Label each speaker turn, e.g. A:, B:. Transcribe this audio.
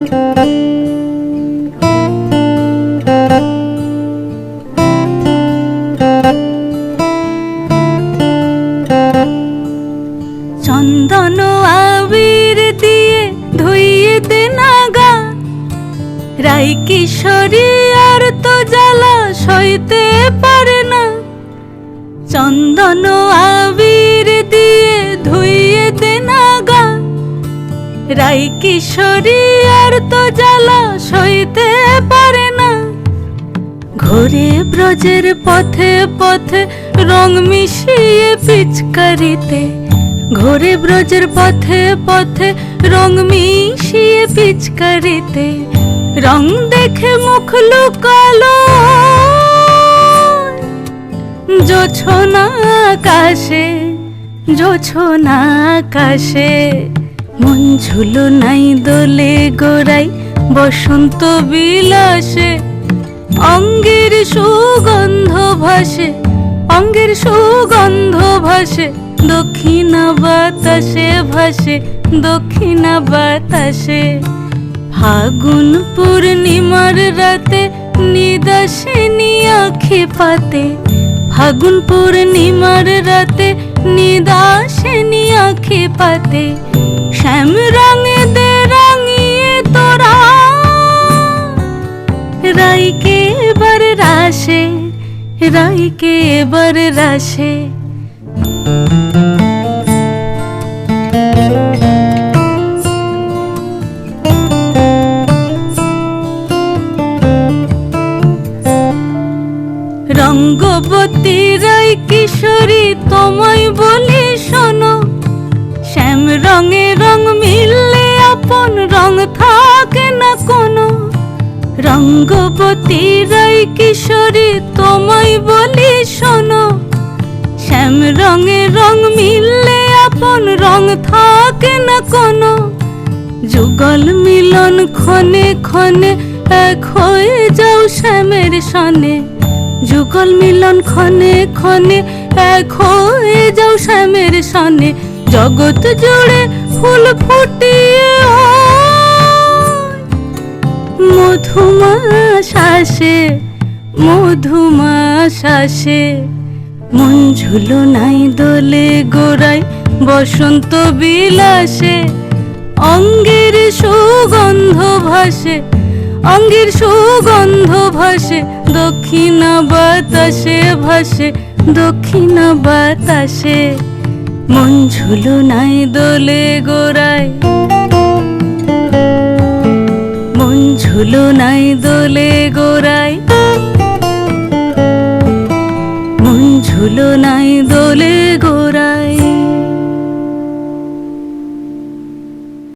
A: চন্দন আবির দিয়ে ধুইয়ে দে নাগা, রাই কিশোরী আর তো জ্বালা সইতে পারে না। চন্দন আবির দিয়ে ধুইয়ে দে নাগা, রাই কিশোরী আর তো জ্বালা সইতে পারে না। ঘোরে ব্রজের পথে পথে রং মিশিয়ে পিচকারিতে, ঘোরে ব্রজের পথে পথে রং মিশিয়ে পিচকারিতে। রং দেখে মুখ লুকালো জোছনা আকাশে, জোছনা আকাশে। মন ঝুলো নাই দোলে গোড়াই বসন্ত বিলাসে, অঙ্গের সুগন্ধ ভাসে, অঙ্গের সুগন্ধ ভাসে। দক্ষিণা বাতাসে ভাসে, দক্ষিণা বাতাসে। ফাগুন পূর্ণিমার রাতে নিদাসিনী আঁখি পাতে, ফাগুন পূর্ণিমার রাতে নিদাসিনী আঁখি পাতে। শ্যাম রঙে দে রাঙিয়ে তোরা রাইকে এবার রাশে, রাইকে এবার রাশে। রঙ্গবতী রাই কিশোরী তোমায় বলি শোনো, শ্যাম রঙে রং মিললে আপন রং থাকে না কোনো। রঙ্গবতী রাই কিশোরী তোমায় বলি শোনো, শ্যাম রঙে রং মিললে আপন রং থাকে না কোনো। যুগল মিলন ক্ষণে ক্ষণে এক হয়ে যাও শ্যামের সনে, যুগল মিলন ক্ষণে ক্ষণে এক হয়ে যাও শ্যামের সনে। জগৎ জুড়ে ফুল ফুটিয়ে মধুমাশাসে, মধুমাশাসে। মন ঝুলো নাই দোলে গোড়াই বসন্ত বিলাসে, অঙ্গের সুগন্ধ ভাসে, অঙ্গের সুগন্ধ ভাসে। দক্ষিণা বাতাসে ভাসে, দক্ষিণা বাতাসে। মন ঝুলো নাই দোলে গোড়ায়, মন ঝুলো নাই দোলে গোড়ায়, মন ঝুলো নাই দোলে গোড়ায়।